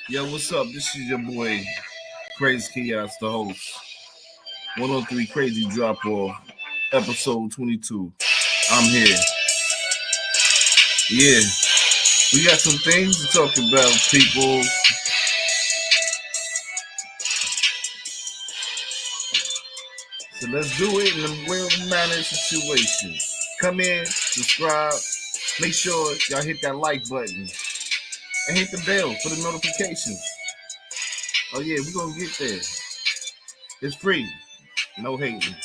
Yo, what's up? This is your boy, Crazy Chaos, the host. 103 Crazy Drop Off, episode 22. I'm here. Yeah, we got some things to talk about, people. So let's do it in a real manner situation. Come in, subscribe, make sure y'all hit that like button and hit the bell for the notifications. Oh yeah, we're gonna get there. It's free. No hating.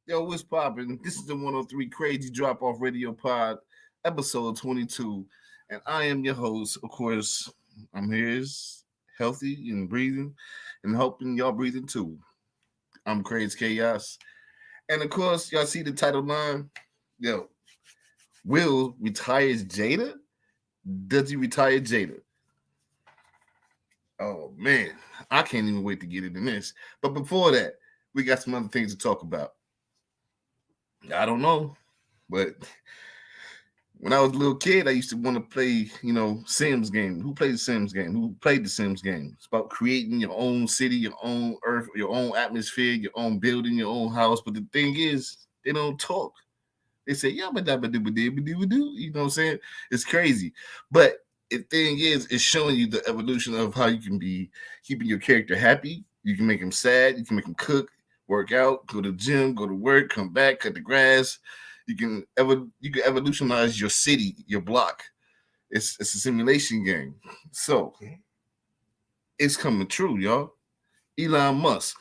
Yo, what's poppin'? This is the 103 Crazy Drop Off Radio Pod, episode 22. And I am your host. Of course, I'm here is healthy and breathing and hoping y'all breathing too. I'm Crazy Chaos. And of course, y'all see the title line? Yo, Will retires Jada? Does he retire Jada? Oh man, I can't even wait to get into this. But before that, we got some other things to talk about. I don't know, but when I was a little kid, I used to want to play, Sims game. Who played the Sims game? Who played the Sims game? It's about creating your own city, your own earth, your own atmosphere, your own building, your own house. But the thing is, they don't talk. They say, yeah, but that, you know what I'm saying? It's crazy. But the thing is, it's showing you the evolution of how you can be keeping your character happy. You can make him sad. You can make him cook, work out, go to the gym, go to work, come back, cut the grass. You can evolutionize your city, your block. It's a simulation game. So it's coming true, y'all. Elon Musk,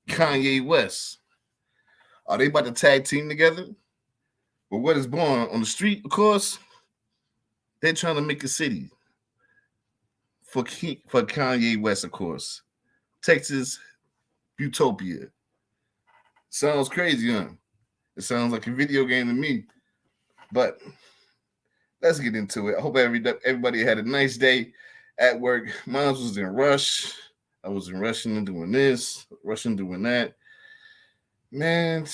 Kanye West. Are they about to tag team together? But what is born on the street, of course, they're trying to make a city for Kanye West, of course. Texas Utopia. Sounds crazy, huh? It sounds like a video game to me. But let's get into it. I hope everybody had a nice day at work. Mine was in rush. I was in rushing and doing this, rushing doing that. Man,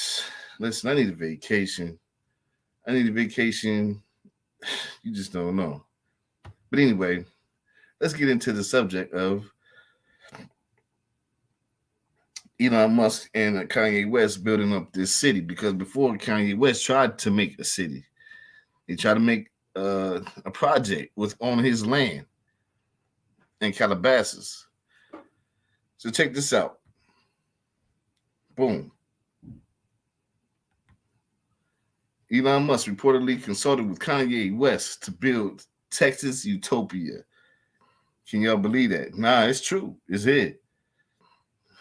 listen, I need a vacation. I need a vacation. You just don't know. But anyway, let's get into the subject of Elon Musk and Kanye West building up this city. Because before Kanye West tried to make a city, he tried to make a project with on his land in Calabasas. So check this out. Boom. Elon Musk reportedly consulted with Kanye West to build Texas Utopia. Can y'all believe that? Nah, it's true. It's here.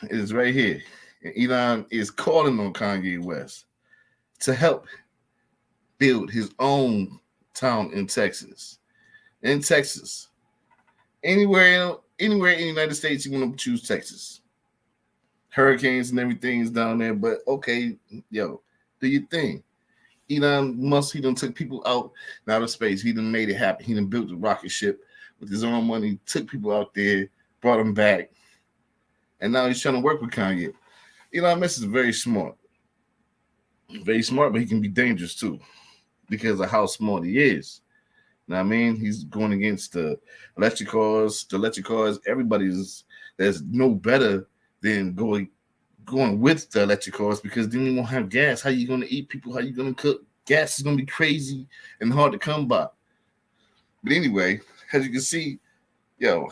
It is right here. And Elon is calling on Kanye West to help build his own town in Texas. In Texas. Anywhere in the United States, you want to choose Texas. Hurricanes and everything is down there, but okay, yo, do your thing. Elon Musk, he done took people out in outer space. He done made it happen. He done built a rocket ship with his own money, took people out there, brought them back, and now he's trying to work with Kanye. Elon Musk is very smart, but he can be dangerous too because of how smart he is. You know what I mean? He's going against the electric cars. The electric cars, there's no better than going with the electric cars because then you won't have gas. How you gonna eat people? How you gonna cook? Gas is gonna be crazy and hard to come by. But anyway, as you can see, yo,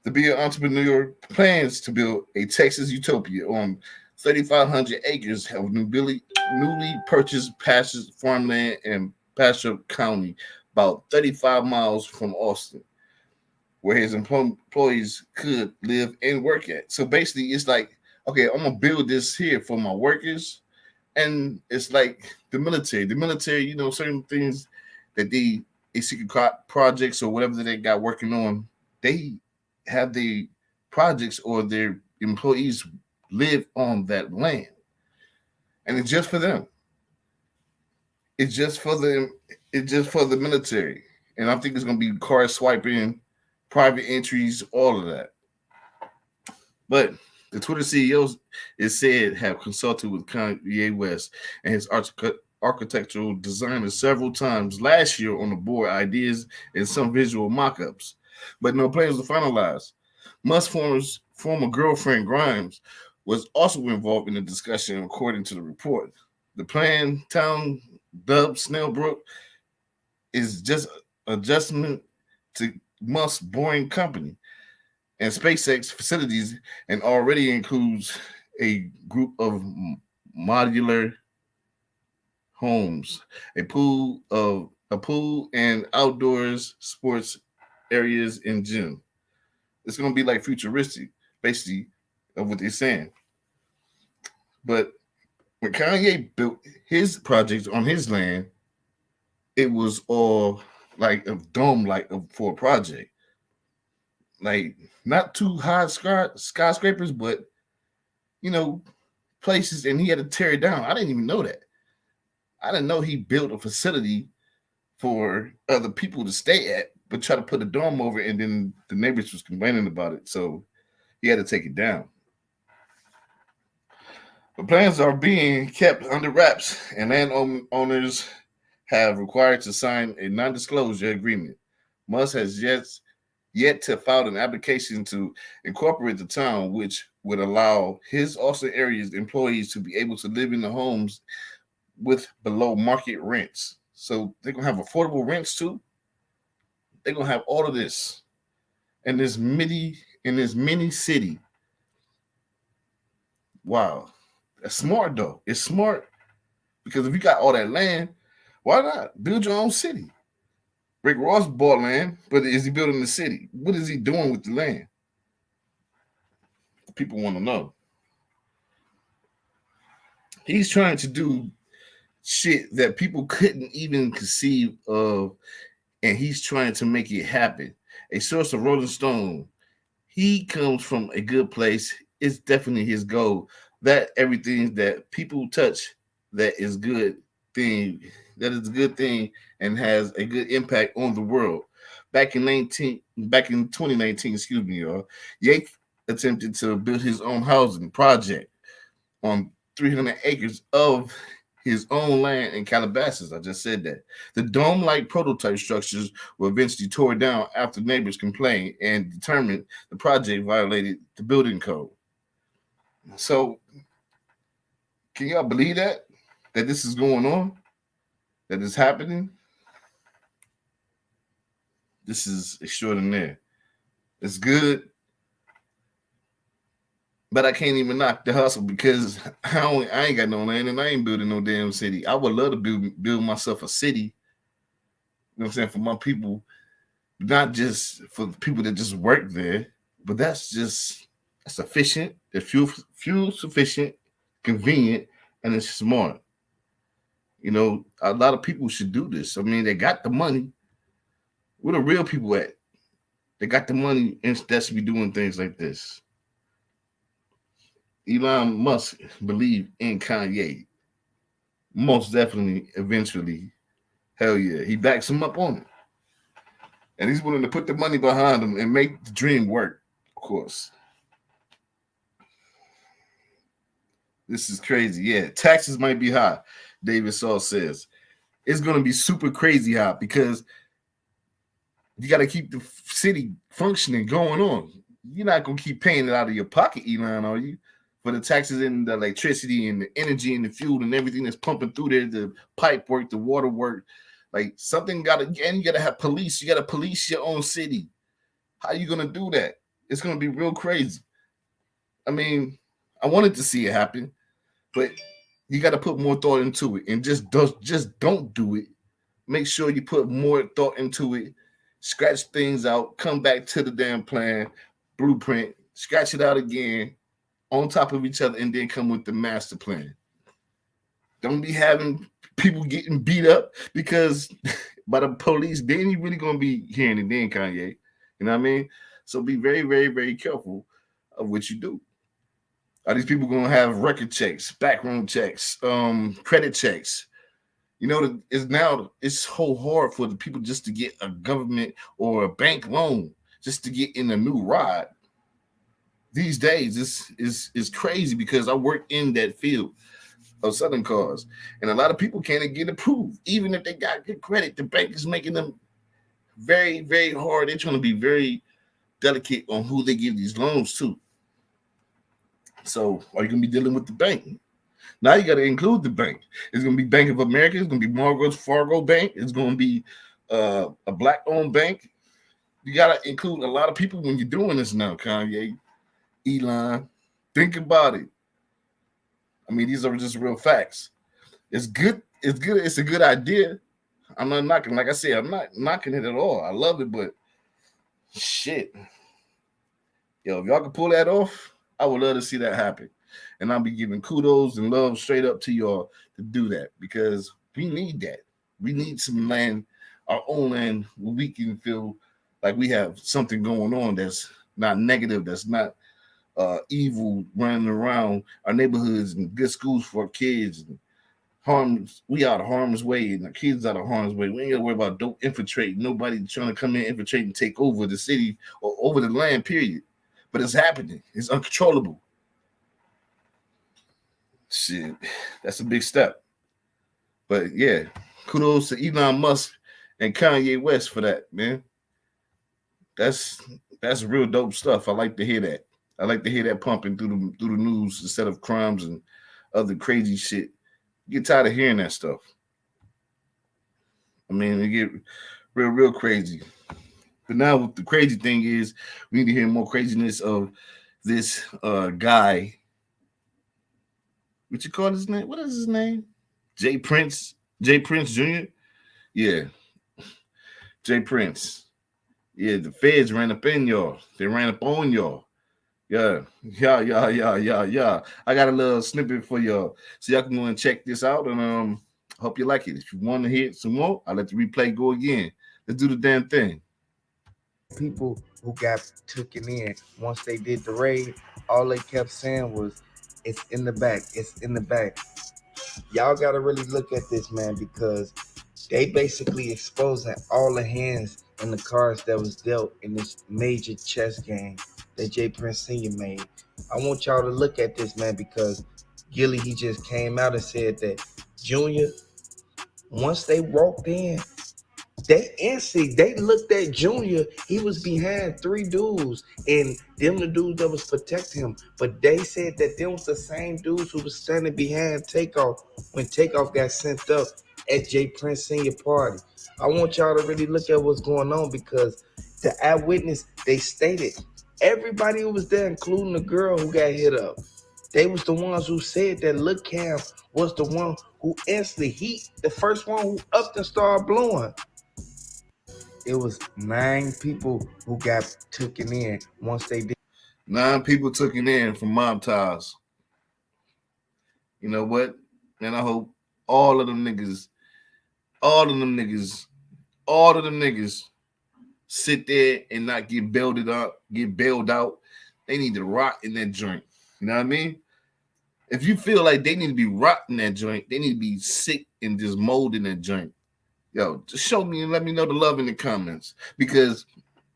to be an entrepreneur plans to build a Texas utopia on 3,500 acres of newly purchased pastures, farmland, and Pasture County, about 35 miles from Austin, where his employees could live and work at. So basically, it's like, okay, I'm gonna build this here for my workers, and it's like the military. The military, certain things that they secret projects or whatever that they got working on, they have the projects or their employees live on that land, and it's just for them. It's just for them. It's just for the military, and I think it's gonna be car swiping, private entries, all of that. But the Twitter CEOs is said have consulted with Kanye West and his architectural designers several times last year on the board ideas and some visual mock-ups, but no plans were finalized. Musk's former girlfriend Grimes was also involved in the discussion, according to the report. The planned town dubbed Snellbrook is just adjustment to Musk's boring company and SpaceX facilities, and already includes a group of modular homes, a pool and outdoors sports areas and gym. It's gonna be like futuristic, basically, of what they're saying. But when Kanye built his projects on his land, it was all like a dome, like for a project, like not too high skyscrapers, but you know, places, and he had to tear it down. I didn't even know that. I didn't know he built a facility for other people to stay at, but try to put a dome over it, and then the neighbors was complaining about it, so he had to take it down. The plans are being kept under wraps, and landowners have required to sign a non-disclosure agreement. Musk has yet to file an application to incorporate the town, which would allow his Austin area's employees to be able to live in the homes with below market rents. So they're gonna have affordable rents too. They're gonna have all of this in this mini city. Wow, that's smart though. It's smart because if you got all that land, why not build your own city? Rick Ross bought land, but is he building the city? What is he doing with the land? People want to know. He's trying to do shit that people couldn't even conceive of, and he's trying to make it happen. A source of Rolling Stone, he comes from a good place. It's definitely his goal. That everything that people touch that is good thing, that is a good thing and has a good impact on the world. Back in 2019, excuse me, y'all, Ye attempted to build his own housing project on 300 acres of his own land in Calabasas. I just said that. The dome like prototype structures were eventually torn down after neighbors complained and determined the project violated the building code. So, can y'all believe that? That this is going on? That is happening? This is extraordinary. It's good, but I can't even knock the hustle because I ain't got no land and I ain't building no damn city. I would love to build myself a city. You know what I'm saying? For my people, not just for the people that just work there, but that's efficient. It's fuel sufficient, convenient, and it's smart. You know, a lot of people should do this. I mean, they got the money. Where the real people at? They got the money and that should be doing things like this. Elon Musk believe in Kanye. Most definitely, eventually, hell yeah, he backs him up on it, and he's willing to put the money behind him and make the dream work. Of course, this is crazy. Yeah, taxes might be high. David Saul says it's going to be super crazy high because you got to keep the city functioning, going on. You're not going to keep paying it out of your pocket, Elon, are you? For the taxes and the electricity and the energy and the fuel and everything that's pumping through there, the pipe work, the water work, like something got to, and you got to have police. You got to police your own city. How are you going to do that? It's going to be real crazy. I mean, I wanted to see it happen, but you got to put more thought into it and just don't do it. Make sure you put more thought into it. Scratch things out. Come back to the damn plan, blueprint. Scratch it out again on top of each other, and then come with the master plan. Don't be having people getting beat up because by the police. Then you really gonna be hearing it, then Kanye. You know what I mean? So be very, very, very careful of what you do. Are these people gonna have record checks, background checks, credit checks? You know, it's so hard for the people just to get a government or a bank loan. just to get in a new ride these days is crazy because I work in that field of Southern cars, and a lot of people can't get approved, even if they got good credit. The bank is making them very, very hard. They're trying to be very delicate on who they give these loans to. So, are you gonna be dealing with the bank? Now you got to include the bank. It's gonna be Bank of America. It's gonna be Mortgage Fargo Bank. It's gonna be a black-owned bank. You got to include a lot of people when you're doing this now, Kanye, Elon. Think about it. I mean, these are just real facts. It's good. It's good. It's a good idea. I'm not knocking. Like I said, I'm not knocking it at all. I love it, but shit, yo, if y'all can pull that off, I would love to see that happen. And I'll be giving kudos and love straight up to y'all to do that because we need that. We need some land, our own land, where we can feel like we have something going on that's not negative, that's not evil running around our neighborhoods and good schools for our kids and harms. We out of harm's way and the kids out of harm's way. We ain't gotta worry about don't infiltrate. Nobody trying to come in, infiltrate, and take over the city or over the land. Period. But it's happening. It's uncontrollable. Shit, that's a big step. But yeah, kudos to Elon Musk and Kanye West for that, man. That's that's real dope stuff. I like to hear that. I like to hear that pumping through the news instead of crimes and other crazy shit. Get tired of hearing that stuff. I mean, it get real crazy. But now the crazy thing is we need to hear more craziness of this guy. What you call his name? What is his name? Jay Prince. Jay Prince Jr. Yeah, Jay Prince. Yeah, the feds ran up in y'all. They ran up on y'all. Yeah. I got a little snippet for y'all, so y'all can go and check this out. And hope you like it. If you want to hear some more, I'll let the replay go again. Let's do the damn thing. People who got taken in once they did the raid, all they kept saying was, "It's in the back. It's in the back." Y'all got to really look at this, man, because they basically exposing all the hands and the cards that was dealt in this major chess game that Jay Prince Sr. made. I want y'all to look at this, man, because Gilly, he just came out and said that Junior, once they walked in, they looked at Junior. He was behind three dudes, and them the dudes that was protecting him. But they said that them was the same dudes who was standing behind Takeoff when Takeoff got sent up at Jay Prince Senior party. I want y'all to really look at what's going on because the eyewitness they stated everybody who was there, including the girl who got hit up. They was the ones who said that Lil Cam was the one who instantly the first one who upped and started blowing. It was 9 people who got taken in once they did. 9 people took it in from mob ties. You know what? And I hope all of them niggas, all of them niggas, all of them niggas sit there and not get bailed out. They need to rot in that joint. You know what I mean? If you feel like they need to be rotting that joint, they need to be sick and just mold in that joint. Yo, just show me and let me know the love in the comments. Because,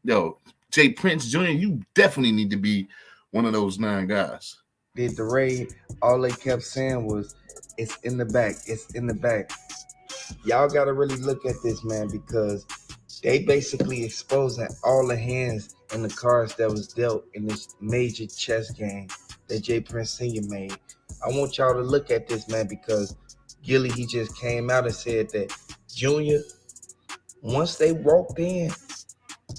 yo, Jay Prince Jr., you definitely need to be one of those 9 guys. Did the raid, all they kept saying was, "It's in the back. It's in the back." Y'all got to really look at this, man, because they basically exposing all the hands and the cards that was dealt in this major chess game that Jay Prince Sr. made. I want y'all to look at this, man, because Gilly, he just came out and said that Junior, once they walked in,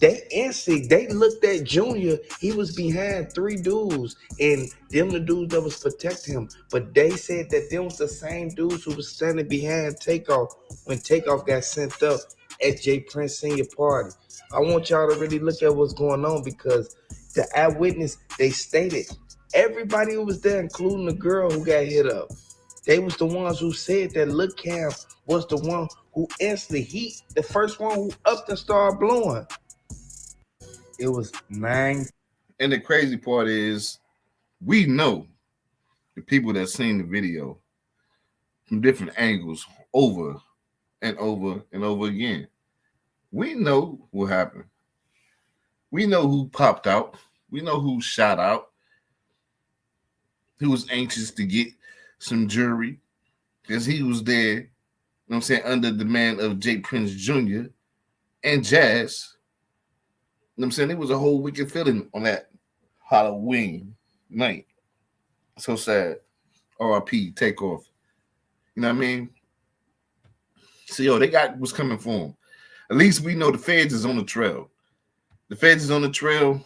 they looked at Junior. He was behind three dudes, and them the dudes that was protecting him. But they said that them was the same dudes who was standing behind Takeoff when Takeoff got sent up at Jay Prince Senior party. I want y'all to really look at what's going on because the eyewitness they stated everybody who was there, including the girl who got hit up. They was the ones who said that Lil Cam was the one who instantly the first one who upped and started blowing. It was 9. And the crazy part is, we know the people that seen the video from different angles over and over and over again. We know what happened. We know who popped out. We know who shot out. Who was anxious to get some jury because he was there, you know what I'm saying, under the man of J. Prince Jr. and Jazz. You know what I'm saying? It was a whole wicked feeling on that Halloween night. So sad. RIP, take off. You know what I mean? So, yo, they got what's coming for them. At least we know the feds is on the trail. The feds is on the trail,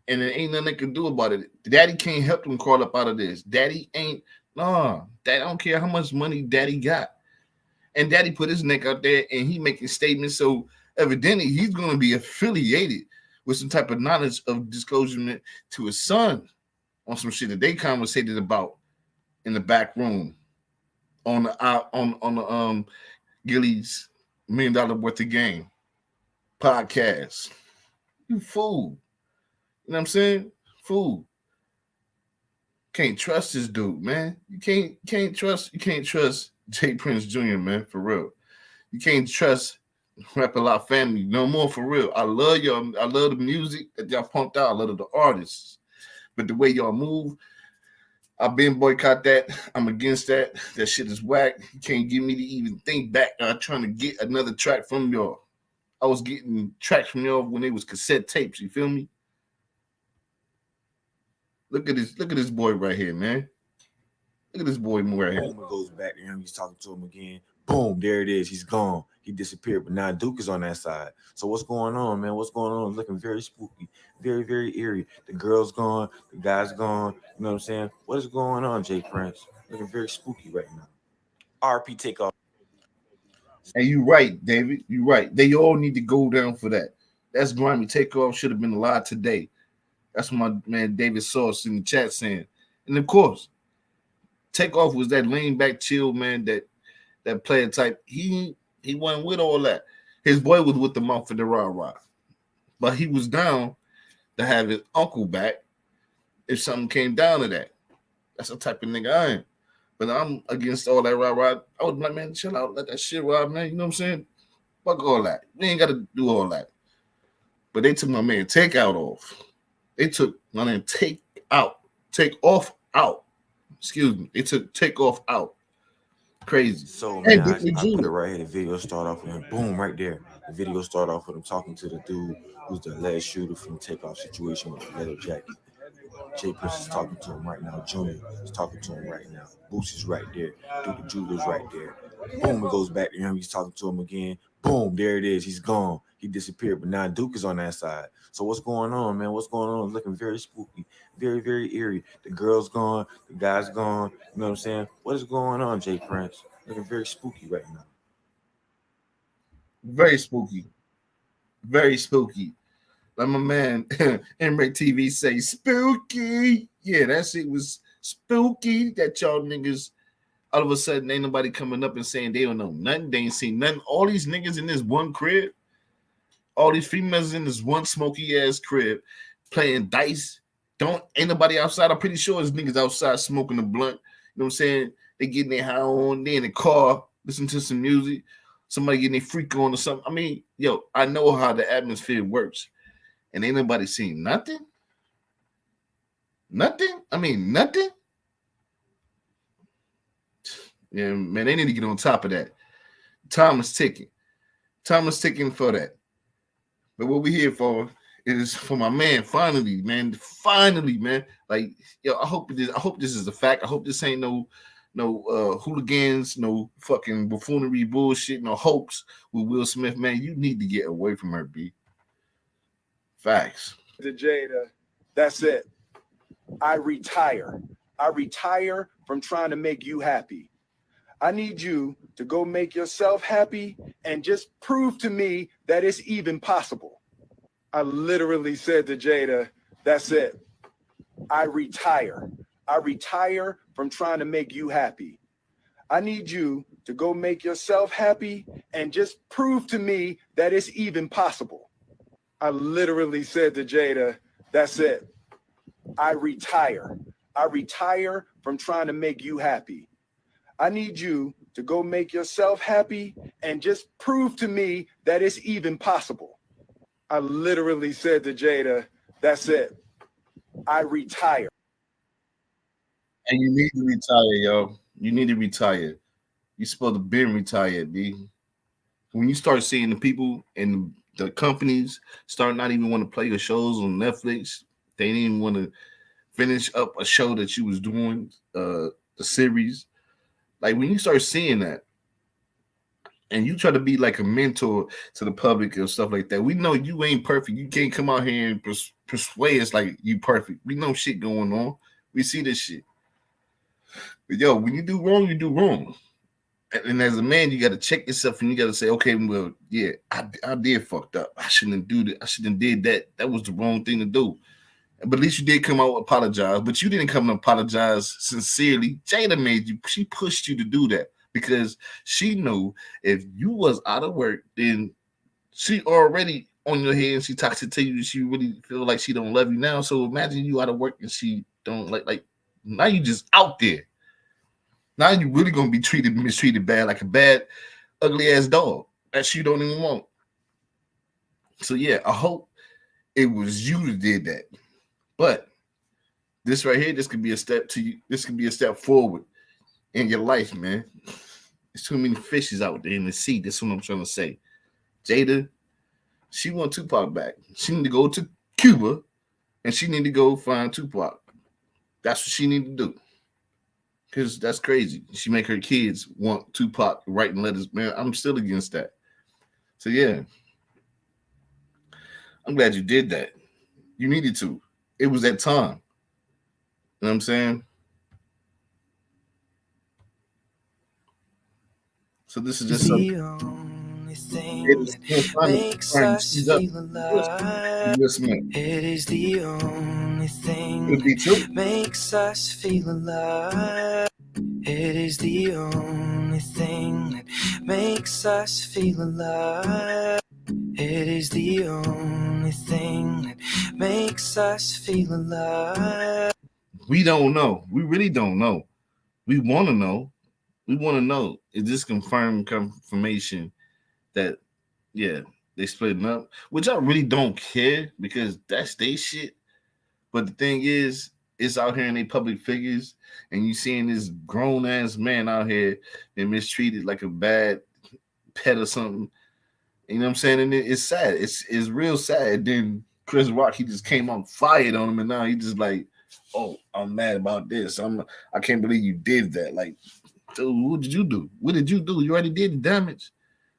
and there ain't nothing they can do about it. Daddy can't help them crawl up out of this. Daddy ain't, nah. Daddy don't care how much money Daddy got. And Daddy put his neck out there, and he making statements. So evidently, he's going to be affiliated with some type of knowledge of disclosure to his son on some shit that they conversated about in the back room on the Gilly's $1 million worth of game podcast. You fool. You know what I'm saying? Fool. Can't trust this dude, man. You can't trust J. Prince Jr., man, for real. You can't trust Rap A Lot family no more, for real. I love y'all. I love the music that y'all pumped out. I love the artists. But the way y'all move, I've been boycott that. I'm against that. That shit is whack. You can't get me to even think back. I'm trying to get another track from y'all. I was getting tracks from y'all when they was cassette tapes. You feel me? Look at this boy right here, man. Look at this boy right here. Boom, goes back to him. He's talking to him again. Boom, there it is. He's gone. He disappeared, but now Duke is on that side. So what's going on, man? What's going on? It's looking very spooky, very, very eerie. The girl's gone. The guy's gone. You know what I'm saying? What is going on, J. Prince? Looking very spooky right now. RP takeoff. And you right, David. You right. They all need to go down for that. That's grimy takeoff. Should have been alive today. That's what my man David Sauce in the chat saying. And of course, Takeoff was that lean back chill man, that player type. He wasn't with all that. His boy was with the mouth for the rah-rah. But he was down to have his uncle back if something came down to that. That's the type of nigga I am. But I'm against all that rah-rah. I was like, man, chill out. Let that shit ride, man. You know what I'm saying? Fuck all that. We ain't got to do all that. But they took my man Takeout off. They took my man Take Off out. Excuse me. They took Takeoff out. Crazy. So, man, I put it right here. The video start off with him. Boom, right there. The video start off with him talking to the dude who's the last shooter from the Takeoff situation with the leather jacket. J. Prince is talking to him right now. Junior is talking to him right now. Boosie's right there. Dude, the jeweler's right there. Boom, it goes back to him. He's talking to him again. Boom, there it is. He's gone. He disappeared, but now Duke is on that side. So what's going on, man? What's going on? It's looking very spooky, very, very eerie. The girl's gone. The guy's gone. You know what I'm saying? What is going on, J. Prince? Looking very spooky right now. Very spooky. Very spooky. Like my man Emre TV say, spooky. Yeah, that shit was spooky. That y'all niggas, all of a sudden, ain't nobody coming up and saying they don't know nothing. They ain't seen nothing. All these niggas in this one crib, all these females in this one smoky ass crib playing dice. Ain't nobody outside. I'm pretty sure there's niggas outside smoking a blunt. You know what I'm saying? They getting their high on, they in the car, listening to some music, somebody getting their freak on or something. I mean, yo, I know how the atmosphere works. And ain't nobody seen nothing? Nothing? I mean, nothing? Yeah, man, they need to get on top of that. Time is ticking. Time is ticking for that. But what we here for is for my man, finally, man. Like, yo, I hope this is a fact. I hope this ain't no hooligans, no fucking buffoonery bullshit, no hoax with Will Smith, man. You need to get away from her, B. Facts. Jada, that's it. I retire. I retire from trying to make you happy. I need you to go make yourself happy and just prove to me that it's even possible. I literally said to Jada, that's it. I retire. I retire from trying to make you happy. I need you to go make yourself happy and just prove to me that it's even possible. I literally said to Jada, that's it. I retire. I retire from trying to make you happy. I need you to go make yourself happy and just prove to me that it's even possible. I literally said to Jada, that's it. I retire. And you need to retire, yo. You need to retire. You're supposed to been retired, B. When you start seeing the people and the companies start not even want to play your shows on Netflix, they didn't even want to finish up a show that you was doing, the series. Like when you start seeing that, and you try to be like a mentor to the public and stuff like that, we know you ain't perfect. You can't come out here and persuade us like you perfect. We know shit going on. We see this shit. But yo, when you do wrong, you do wrong. And as a man, you got to check yourself and you got to say, okay, well, yeah, I did fucked up. I shouldn't do that. I shouldn't did that. That was the wrong thing to do. But at least you did come out and apologize. But you didn't come and apologize sincerely. Jada made you. She pushed you to do that because she knew if you was out of work, then she already on your head and she toxic to you. She really feel like she don't love you now. So imagine you out of work and she don't like now you just out there. Now you really gonna be mistreated bad, like a bad, ugly ass dog that she don't even want. So yeah, I hope it was you that did that. But this right here, this could be a step to you. This could be a step forward in your life, man. There's too many fishes out there in the sea. That's what I'm trying to say. Jada, she want Tupac back. She need to go to Cuba and she need to go find Tupac. That's what she need to do. Because that's crazy. She make her kids want Tupac writing letters. Man, I'm still against that. So yeah. I'm glad you did that. You needed to. It was that time. You know what I'm saying? So this is just something. The only thing that makes us feel alive. It is the only thing that makes us feel alive. It is the only thing that makes us feel alive. It is the only thing that makes us feel alive. We don't know. We really don't know. We want to know. We want to know. Is this confirmation that, yeah, they splitting up? Which I really don't care because that's their shit. But the thing is, it's out here in they public figures, and you seeing this grown ass man out here and mistreated like a bad pet or something. You know what I'm saying? And it's sad. It's real sad. Then Chris Rock, he just came on fired on him, and now he just like, oh, I'm mad about this. I can't believe you did that. Like, dude, what did you do? What did you do? You already did the damage.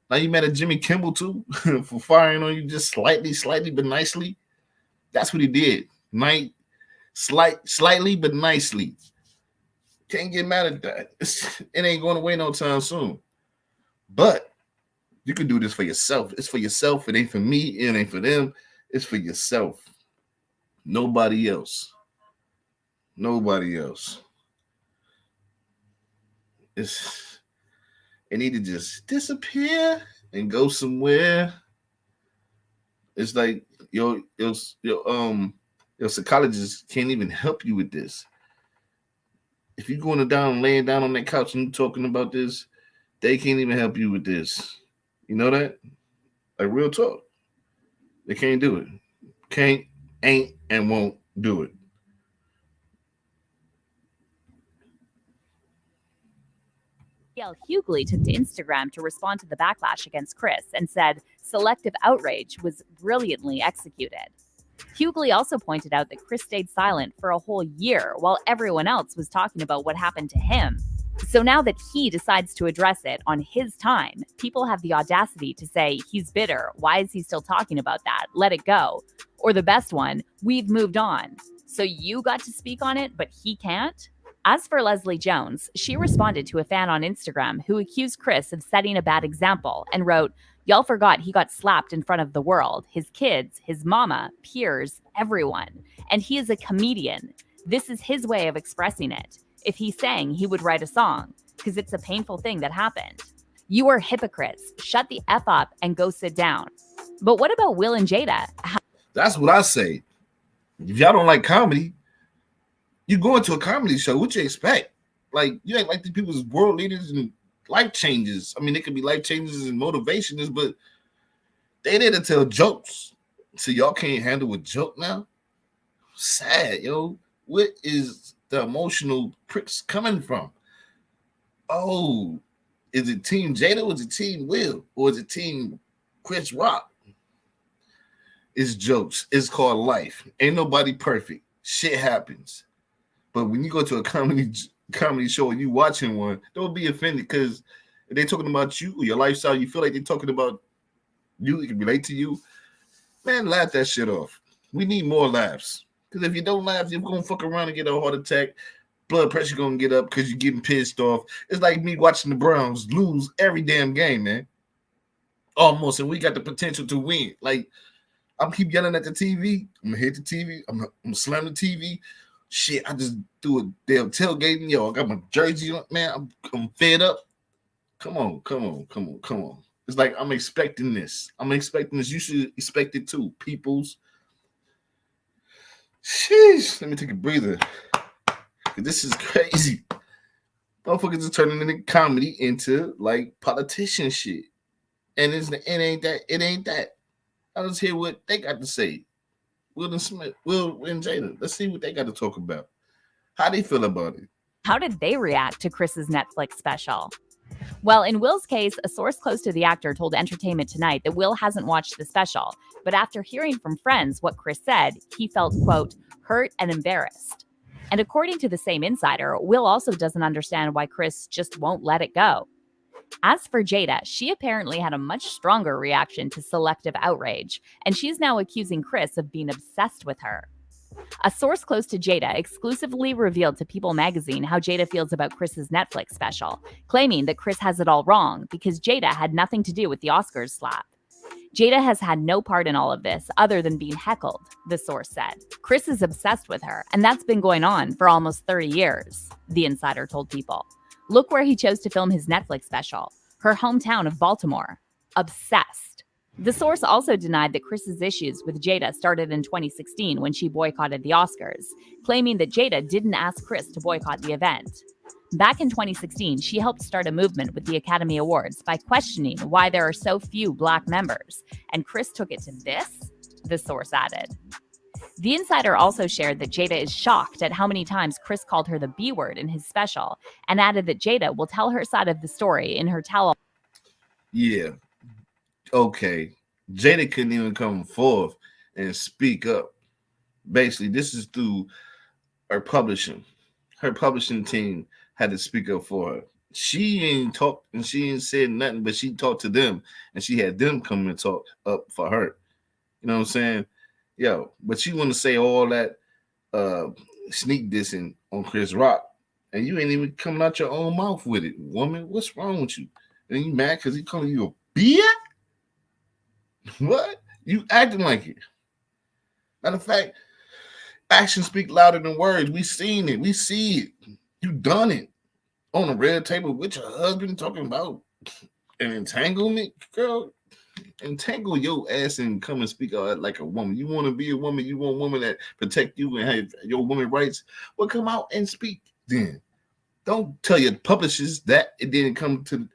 Now you mad at Jimmy Kimmel too for firing on you just slightly, but nicely. That's what he did. Slightly, but nicely. Can't get mad at that. It ain't going away no time soon. But you can do this for yourself. It's for yourself. It ain't for me. It ain't for them. It's for yourself. Nobody else. Nobody else. It need to just disappear and go somewhere. It's like your psychologist can't even help you with this. If you're going down, laying down on that couch and talking about this, they can't even help you with this. You know that? Like real talk. They can't do it. Can't, ain't, and won't do it. Hughley took to Instagram to respond to the backlash against Chris and said selective outrage was brilliantly executed. Hughley also pointed out that Chris stayed silent for a whole year while everyone else was talking about what happened to him. So now that he decides to address it on his time, people have the audacity to say he's bitter. Why is he still talking about that? Let it go. Or the best one, we've moved on. So you got to speak on it, but he can't? As for Leslie Jones, she responded to a fan on Instagram who accused Chris of setting a bad example and wrote, "Y'all forgot he got slapped in front of the world, his kids, his mama, peers, everyone. And he is a comedian. This is his way of expressing it. If he sang, he would write a song, because it's a painful thing that happened. You are hypocrites. Shut the F up and go sit down." But what about Will and Jada? That's what I say. If y'all don't like comedy, you go into a comedy show, what you expect? Like, you act like these people's world leaders and life changes. I mean, they could be life changes and motivations, but they there to tell jokes. So y'all can't handle a joke now? Sad, yo. What is the emotional pricks coming from? Oh, is it Team Jada or is it Team Will? Or is it Team Chris Rock? It's jokes. It's called life. Ain't nobody perfect. Shit happens. But when you go to a comedy show and you watching one, don't be offended because if they're talking about you or your lifestyle, you feel like they're talking about you, it can relate to you. Man, laugh that shit off. We need more laughs. Because if you don't laugh, you're going to fuck around and get a heart attack. Blood pressure going to get up because you're getting pissed off. It's like me watching the Browns lose every damn game, man. Almost. And we got the potential to win. Like, I'm keep yelling at the TV. I'm going to hit the TV. I'm going to slam the TV. Shit, I just do a damn tailgating. Yo, I got my jersey on. Man, I'm fed up. Come on. It's like I'm expecting this. You should expect it too, peoples. Sheesh. Let me take a breather. This is crazy. Motherfuckers are turning into comedy into like politician shit. And it ain't that. I'll just hear what they got to say. Will and Jada. Let's see what they got to talk about. How they feel about it. How did they react to Chris's Netflix special? Well, in Will's case, a source close to the actor told Entertainment Tonight that Will hasn't watched the special, but after hearing from friends what Chris said, he felt, quote, hurt and embarrassed. And according to the same insider, Will also doesn't understand why Chris just won't let it go. As for Jada, she apparently had a much stronger reaction to selective outrage, and she's now accusing Chris of being obsessed with her. A source close to Jada exclusively revealed to People magazine how Jada feels about Chris's Netflix special, claiming that Chris has it all wrong because Jada had nothing to do with the Oscars slap. Jada has had no part in all of this other than being heckled, the source said. Chris is obsessed with her, and that's been going on for almost 30 years, the insider told People. Look where he chose to film his Netflix special, her hometown of Baltimore. Obsessed. The source also denied that Chris's issues with Jada started in 2016 when she boycotted the Oscars, claiming that Jada didn't ask Chris to boycott the event. Back in 2016, she helped start a movement with the Academy Awards by questioning why there are so few Black members, and Chris took it to this, the source added. The insider also shared that Jada is shocked at how many times Chris called her the B word in his special, and added that Jada will tell her side of the story in her tell-all. Yeah. Okay. Jada couldn't even come forth and speak up. Basically, this is through her publishing. Her publishing team had to speak up for her. She ain't talked and she ain't said nothing, but she talked to them and she had them come and talk up for her. You know what I'm saying? Yo, but she want to say all that sneak dissing on Chris Rock, and you ain't even coming out your own mouth with it, woman. What's wrong with you? And you mad because he calling you a bitch? What? You acting like it. Matter of fact, actions speak louder than words. We seen it. We see it. You done it on a red table with your husband talking about an entanglement, girl. Entangle your ass and come and speak out like a woman. You want to be a woman. You want a woman that protect you and have your woman rights. Well, come out and speak then. Don't tell your publishers that it didn't come to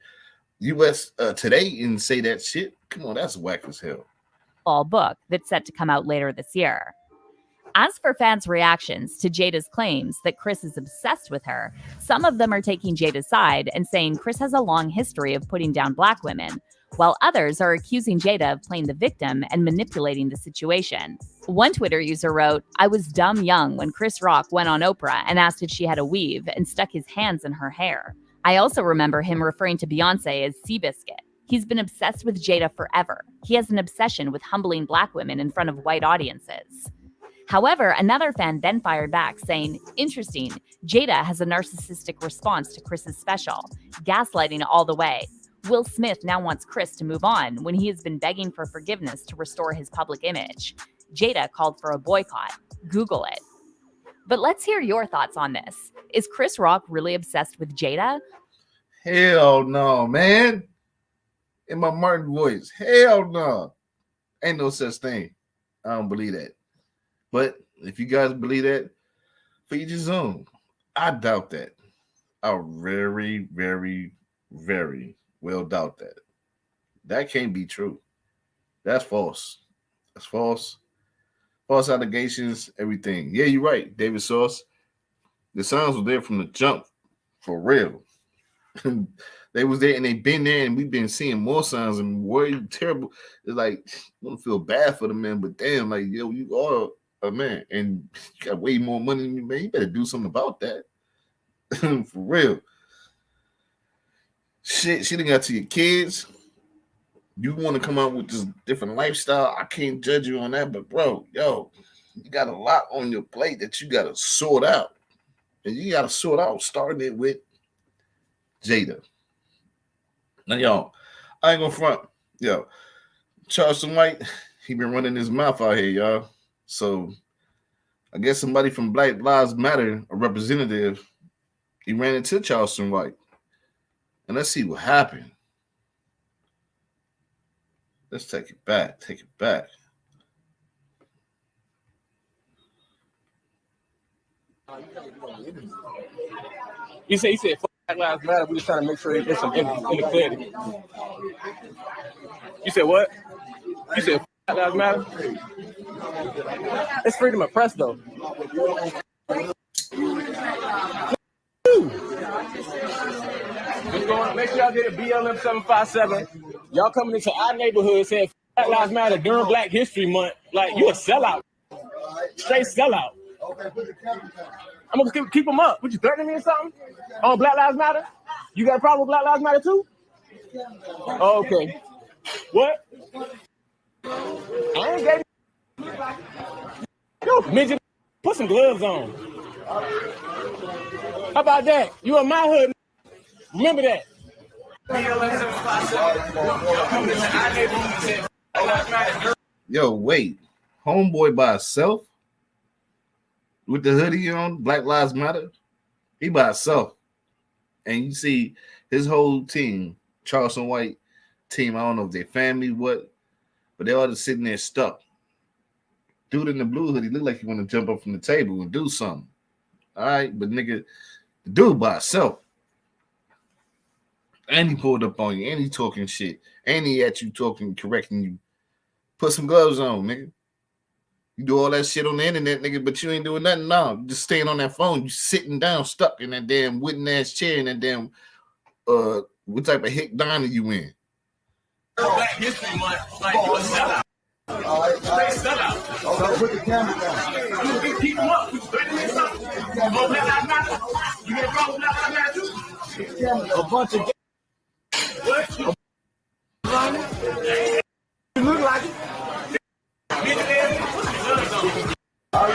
U.S. Today and say that shit. Come on, that's whack as hell. All book that's set to come out later this year. As for fans' reactions to Jada's claims that Chris is obsessed with her, some of them are taking Jada's side and saying Chris has a long history of putting down Black women, while others are accusing Jada of playing the victim and manipulating the situation. One Twitter user wrote, "I was dumb young when Chris Rock went on Oprah and asked if she had a weave and stuck his hands in her hair. I also remember him referring to Beyonce as Seabiscuit. He's been obsessed with Jada forever. He has an obsession with humbling Black women in front of white audiences." However, another fan then fired back saying, "Interesting, Jada has a narcissistic response to Chris's special, gaslighting all the way. Will Smith now wants Chris to move on when he has been begging for forgiveness to restore his public image. Jada called for a boycott. Google it." But let's hear your thoughts on this. Is Chris Rock really obsessed with Jada? Hell no, man. In my Martin voice, hell no. Ain't no such thing. I don't believe that. But if you guys believe that, for each own. I doubt that. I very, very, very well doubt that. That can't be true. That's false. That's false. False allegations, everything. Yeah, you're right, David Sauce. The signs were there from the jump, for real. They was there and they been there, and we've been seeing more signs and worried terrible. It's like I don't feel bad for the man, but damn, like yo, you are a man and you got way more money than me, man. You better do something about that. For real. Shit, she done got to your kids. You want to come out with this different lifestyle. I can't judge you on that, but bro, yo, you got a lot on your plate that you gotta sort out. And you gotta sort out, starting it with Jada. Now, y'all, I ain't gonna front. Yo, Charleston White, he been running his mouth out here, y'all. So I guess somebody from Black Lives Matter, a representative, he ran into Charleston White. And let's see what happened. Let's take it back. Take it back. He said, Black Lives Matter. We just trying to make sure there's some inequality. You said what? You said Black Lives Matter? It's freedom of press, though. What's going on? Make sure y'all get a BLM 757. Y'all coming into our neighborhood saying Black Lives Matter during Black History Month. Like, you a sellout. Straight sellout. I'm going to keep them up. What, you threatening me or something? On Black Lives Matter? You got a problem with Black Lives Matter too? Oh, okay. What? I ain't gay. Yo, midget, put some gloves on. How about that? You in my hood. Remember that. Yo, wait. Homeboy by himself? With the hoodie on, Black Lives Matter? He by himself. And you see his whole team, Charleston White team, I don't know if they're family, what, but they're all just sitting there stuck. Dude in the blue hoodie look like he want to jump up from the table and do something. All right, but nigga, the dude by himself. And he pulled up on you, and he talking shit, and he at you talking, correcting you. Put some gloves on, nigga. You do all that shit on the internet, nigga, but you ain't doing nothing now. You just staying on that phone. You sitting down, stuck in that damn wooden ass chair in that damn what type of hick diner you in? Black History Month, like you a sellout. Sellout. Put the camera down. You can keep them up. You threatening me or something? Oh, Black Lives Matter? You get a problem with Black Lives Matter too? A bunch of what? You look like it. How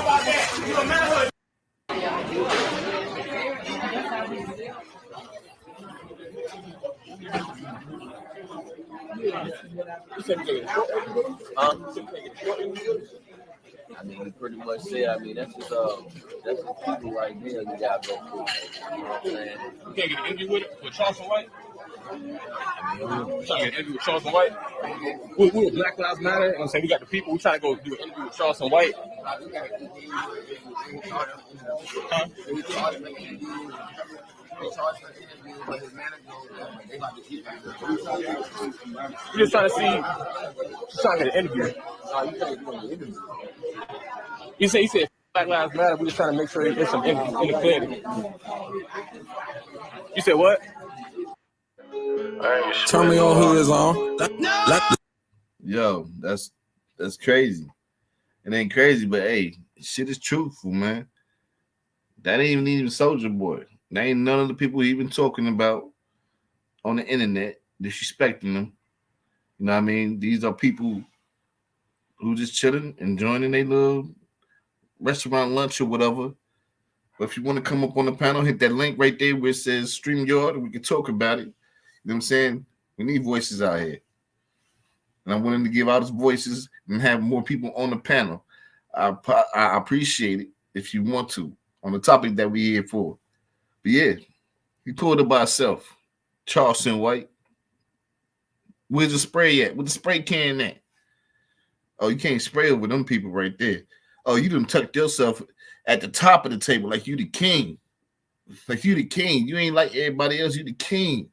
about that? You a manhood. I mean, you pretty much said. I mean, that's just people right there. You gotta go through. You know what I'm saying? You can't get an interview with Charleston White. You trying to get an interview with Charleston White? We're Black Lives Matter. You know what I'm saying? We got the people. We trying to go do an interview with Charleston White. Huh? We're just trying to see. Just trying to get an interview. He said Black Lives Matter. We're just trying to make sure there's some inequality. You said what? Turn me on who is on. Yo, that's crazy. It ain't crazy, but hey, shit is truthful, man. That ain't even Soulja Boy. That ain't none of the people he been talking about on the internet, disrespecting them. You know what I mean? These are people who just chilling, enjoying their little restaurant lunch or whatever. But if you want to come up on the panel, hit that link right there where it says StreamYard, and we can talk about it. You know what I'm saying? We need voices out here. And I'm willing to give out his voices and have more people on the panel. I appreciate it if you want to on the topic that we're here for. But yeah, he pulled it by himself. Charleston White. Where's the spray at? Where's the spray can at? Oh, you can't spray over them people right there. Oh, you done tucked yourself at the top of the table like you the king. Like you the king. You ain't like everybody else. You the king.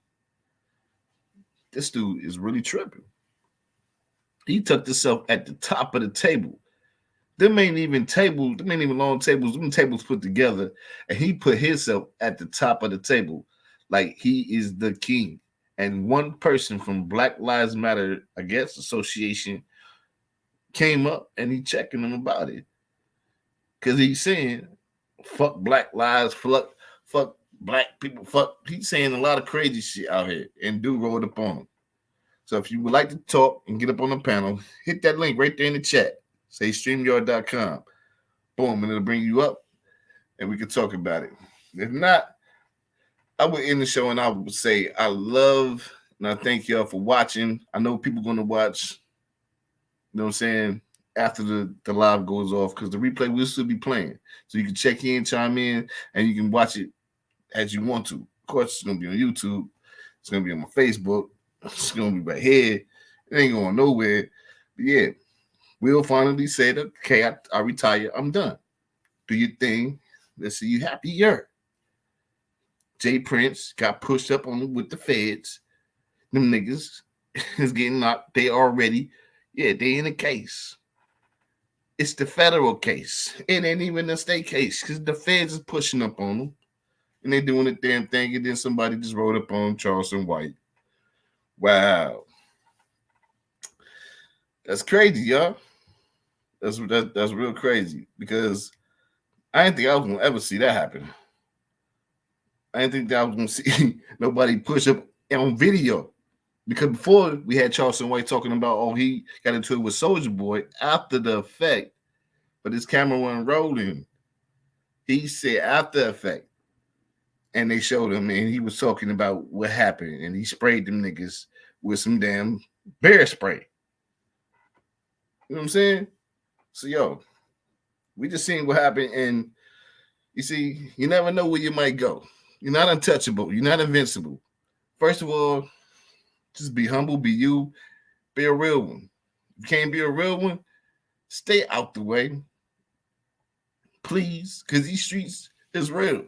This dude is really tripping. He tucked himself at the top of the table. Them ain't even tables, them ain't even long tables, them tables put together, and he put himself at the top of the table like he is the king. And one person from Black Lives Matter, I guess, association came up and he checking him about it. Cause he's saying, fuck black lives, fuck black people, fuck. He's saying a lot of crazy shit out here, and dude rolled up on him. So if you would like to talk and get up on the panel, hit that link right there in the chat. Say streamyard.com. Boom, and it'll bring you up and we can talk about it. If not, I would end the show and I would say I love and I thank y'all for watching. I know people going to watch, you know what I'm saying, after the live goes off, because the replay will still be playing. So you can check in, chime in, and you can watch it as you want to. Of course, it's going to be on YouTube. It's going to be on my Facebook. It's going to be right here. It ain't going nowhere. But yeah, we'll finally say that, okay, I retire. I'm done. Do your thing. Let's see you happier. Jay Prince got pushed up on with the feds. Them niggas is getting knocked. They already, yeah, they in a case. It's the federal case. It ain't even a state case because the feds is pushing up on them. And they doing the damn thing. And then somebody just wrote up on Charleston White. Wow. That's crazy, y'all. That's real crazy because I didn't think I was going to ever see that happen. I didn't think that I was going to see nobody push up on video. Because before we had Charleston White talking about, oh, he got into it with Soulja Boy after the effect, but his camera wasn't rolling. He said after effect, and they showed him, and he was talking about what happened, and he sprayed them niggas with some damn bear spray. You know what I'm saying? So, yo, we just seen what happened, and you see, you never know where you might go. You're not untouchable. You're not invincible. First of all, just be humble, be you, be a real one. If you can't be a real one, stay out the way. Please, because these streets is real.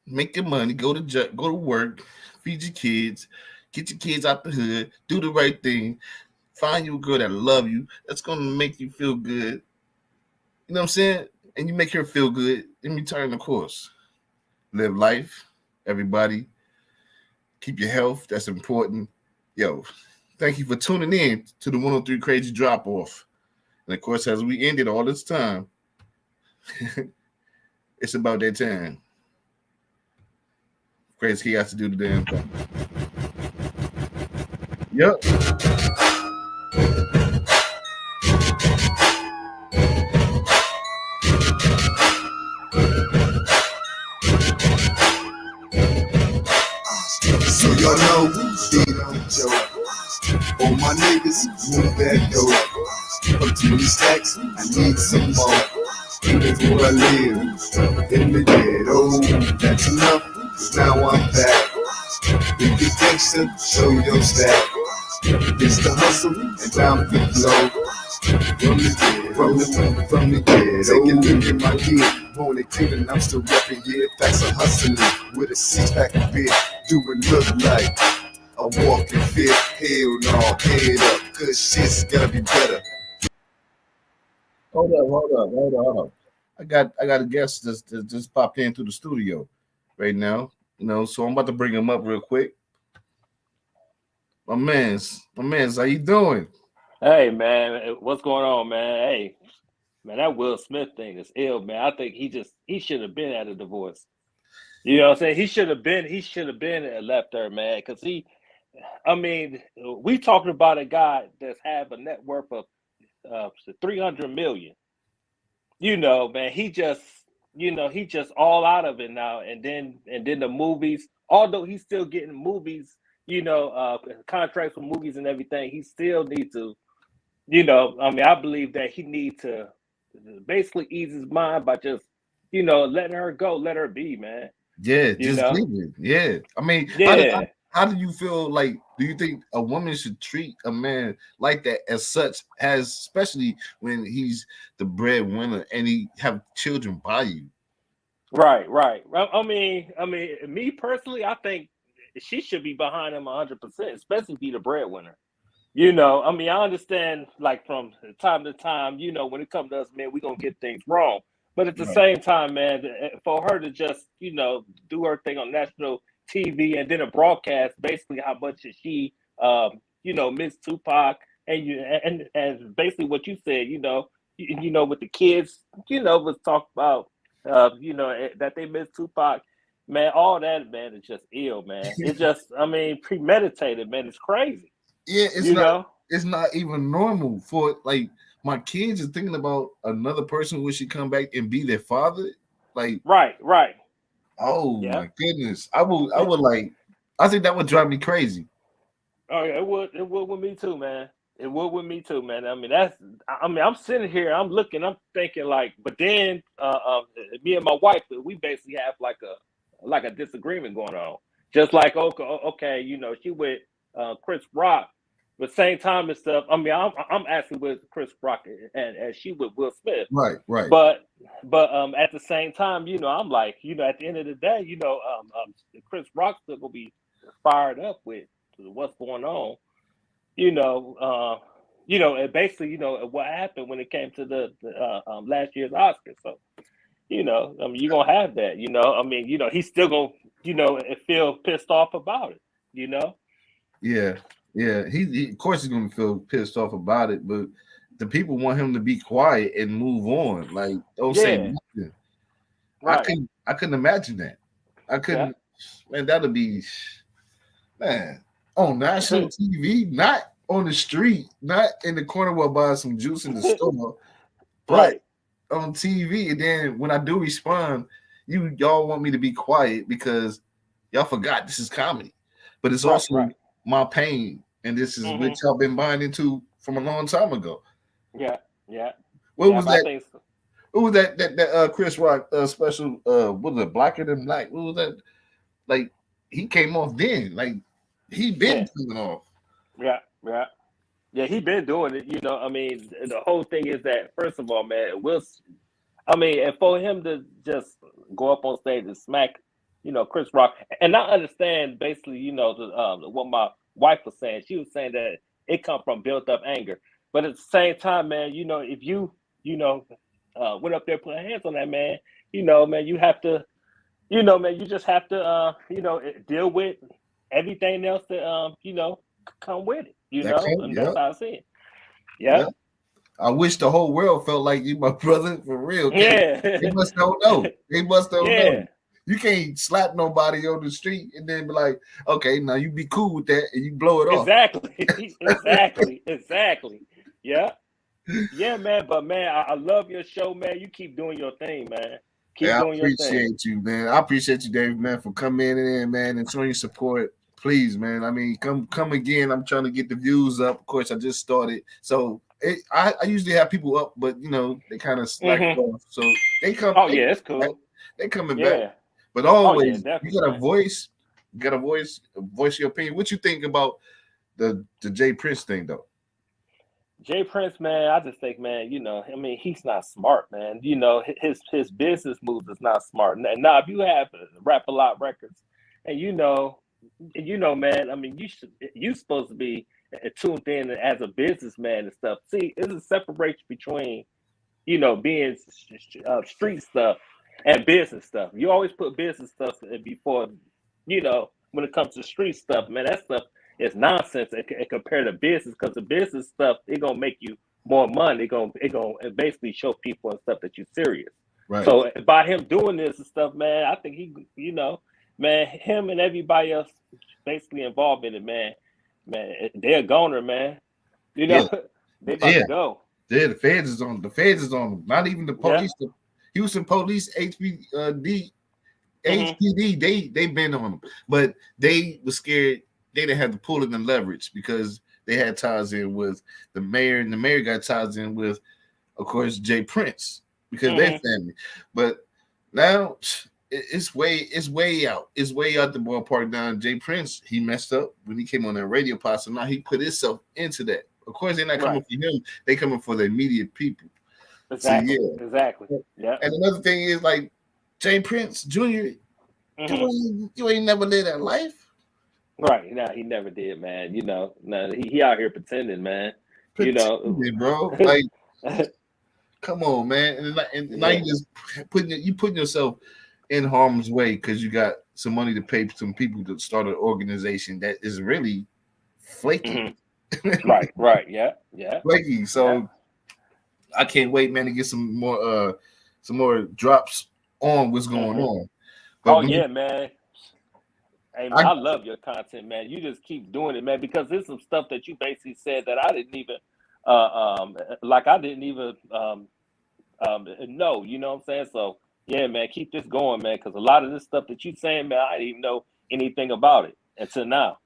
Make your money, go to work, feed your kids, get your kids out the hood, do the right thing, find you a girl that love you, that's gonna make you feel good. You know what I'm saying? And you make her feel good in return, of course. Live life, everybody. Keep your health, that's important. Yo, thank you for tuning in to the 103 Krazy Dropoff. And of course, as we ended all this time, it's about that time. Krazy has to do the damn thing. Yep. So y'all know they don't joke. All my niggas move that dope. Up to these stacks, I need some more. Before I live in the ghetto, that's enough. 'Cause now I'm back. If you gangster, show your stack. It's the hustle, and I'm the flow. From the ghetto. Take a look at my kid. Born in Cleveland, I'm still rapping, yeah. Facts are hustling with a six-pack of beer. Do it look like a walking fit? Hell no, head up, cause shit's gotta be better. Hold up. I got a guest that just popped into the studio right now. You know, so I'm about to bring him up real quick. My man's, how you doing? Hey man, what's going on, man? Hey, man, that Will Smith thing is ill, man. I think he should have been at a divorce. You know what I'm saying? He should have been left her, man, because we talking about a guy that's have a net worth of 300 million. You know, man, he just all out of it now. And then the movies, although he's still getting movies, contracts for movies and everything, he still needs to, I believe that he needs to basically ease his mind by just, letting her go, let her be, man. Yeah, just leave it. Yeah. I mean, yeah. How do you feel like, do you think a woman should treat a man like that as such, as especially when he's the breadwinner and he have children by you? Right. I mean, me personally, I think she should be behind him 100%, especially be the breadwinner. I mean, I understand, like, from time to time, when it comes to us, man, we're going to get things wrong. But at the Right. same time, man, for her to just, do her thing on national TV and then a broadcast, basically how much is she, Miss Tupac, and basically what you said, with the kids, was talk about, that they miss Tupac. Man, all that, man, is just ill, man. It's just, I mean, premeditated, man. It's crazy. Yeah, You know? it's not even normal for like my kids are thinking about another person who should come back and be their father. Like, Right. oh Yeah. my goodness. I would like, I think that would drive me crazy. Oh yeah, it would with me too, man. It would with me too, man. I mean, I'm sitting here, I'm looking, I'm thinking like, but then me and my wife, we basically have like a disagreement going on. Just like, okay, she with Chris Rock, but same time and stuff. I mean, I'm actually with Chris Rock and she with Will Smith. Right. But at the same time, I'm like, at the end of the day, Chris Rock's still gonna be fired up with what's going on, and basically, what happened when it came to the last year's Oscar. So, I mean, you're gonna have that, I mean, he's still gonna, feel pissed off about it, Yeah. He of course he's gonna feel pissed off about it, but the people want him to be quiet and move on. Like, don't say nothing. Right. I couldn't imagine that. I couldn't, man, that'd be, man, on national TV, not on the street, not in the corner while buying some juice in the store, but on TV. And then when I do respond, y'all want me to be quiet because y'all forgot this is comedy, but it's also my pain, and this is which y'all been buying into from a long time ago. Yeah. What was that? What was that Chris Rock special? What was it, Blacker Than Black? What was that? Like, he came off then. Like, he been coming off. Yeah, he been doing it. I mean, the whole thing is that, first of all, man, and for him to just go up on stage and smack, Chris Rock, and I understand basically, what my wife was saying. She was saying that it come from built up anger, but at the same time, man, if you, went up there put hands on that man, man, you have to, man, you just have to, deal with everything else that, come with it, and that's how I see it. Yeah. I wish the whole world felt like you, my brother, for real. Yeah. They must don't know. Know. You can't slap nobody on the street and then be like, okay, now you be cool with that, and you blow it off. Exactly. Yeah. Yeah, man. But man, I love your show, man. You keep doing your thing, man. Keep doing your thing. I appreciate you, man. I appreciate you, Dave, man, for coming in, man, and showing your support. Please, man. I mean, come again. I'm trying to get the views up. Of course, I just started, so I usually have people up, but they kind of slack off. So they come. Oh yeah, it's cool. They coming back. But always, you got a voice. You got a voice. Voice your opinion. What you think about the Jay Prince thing, though? Jay Prince, man, I just think, man, I mean, he's not smart, man. His business moves is not smart. Now, if you have Rap-A-Lot Records, and man, I mean, you supposed to be tuned in as a businessman and stuff. See, there's a separation between, being street stuff and business stuff. You always put business stuff before, when it comes to street stuff, man, that stuff is nonsense compared to business, because the business stuff, it gonna make you more money. It gonna basically show people and stuff that you're serious. Right. So by him doing this and stuff, man, I think he, man, him and everybody else basically involved in it, man, they're a goner, man. They about to go. Yeah, the feds is on them. Not even the police. The Houston police, HPD, they've been on them, but they were scared. They didn't have the pulling and leverage because they had ties in with the mayor, and the mayor got ties in with, of course, Jay Prince, because they're family. But now it's way out. It's way out the ballpark now. Jay Prince, he messed up when he came on that Radiopod, so now he put himself into that. Of course, they're not coming for him. They coming for the immediate people. Exactly. So, Exactly. Yeah. And another thing is, like, Jay Prince Jr., you ain't never lived that life. Right. No, he never did, man. You know, no, he out here pretending, man. You know, Pretending, bro. Like, come on, man. And now yeah. you just putting yourself in harm's way because you got some money to pay some people to start an organization that is really flaky. Right, right, yeah, yeah. Flaky. So I can't wait, man, to get some more drops on what's going on. But Oh yeah, man. Hey man, I love your content, man. You just keep doing it, man, because there's some stuff that you basically said that I didn't even I didn't even know, you know what I'm saying? So yeah, man, keep this going, man, because a lot of this stuff that you saying, man, I didn't even know anything about it until now.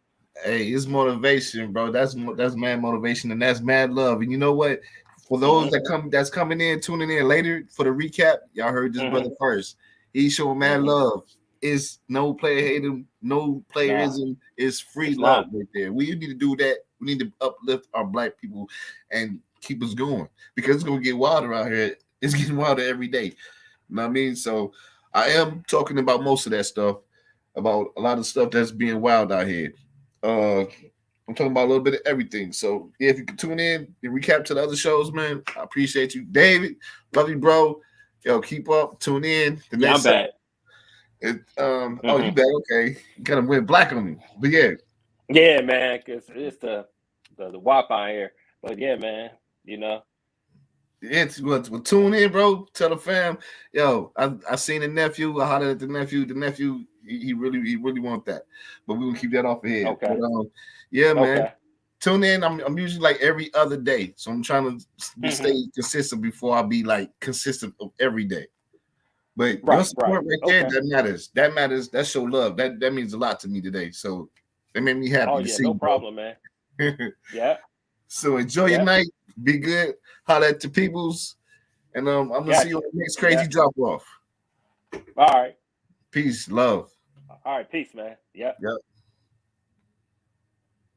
Hey, it's motivation, bro. That's mad motivation, and that's mad love. And you know what? For those that's coming in, tuning in later for the recap, y'all heard this brother first. He's showing mad love. It's no player hating, no playerism. It's free love right there. We need to do that. We need to uplift our black people and keep us going because it's gonna get wilder out here. It's getting wilder every day. You know what I mean? So I am talking about most of that stuff, about a lot of stuff that's being wild out here. I'm talking about a little bit of everything. So yeah, if you can tune in and recap to the other shows, man, I appreciate you, David. Love you, bro. Yo, keep up. Tune in. I'm back. Oh, you back? Okay, you kind of went black on me, but yeah. Yeah, man, because it's the Wi-Fi here. But yeah, man, you know. Yeah, well, tune in, bro. Tell the fam, yo, I seen the nephew. I hollered at the nephew. The nephew, he really want that, but we gonna keep that off of here. Okay. But, yeah, man. Tune in. I'm usually like every other day, so I'm trying to stay consistent before I be like consistent of every day. But your support right there, that matters. That matters. That show love. That means a lot to me today. So that made me happy to see. No problem, man. Yeah. So enjoy your night. Be good. Holla at the peoples. And I'm gonna see you on the next crazy drop off. All right. Peace, love. All right, peace, man. Yep.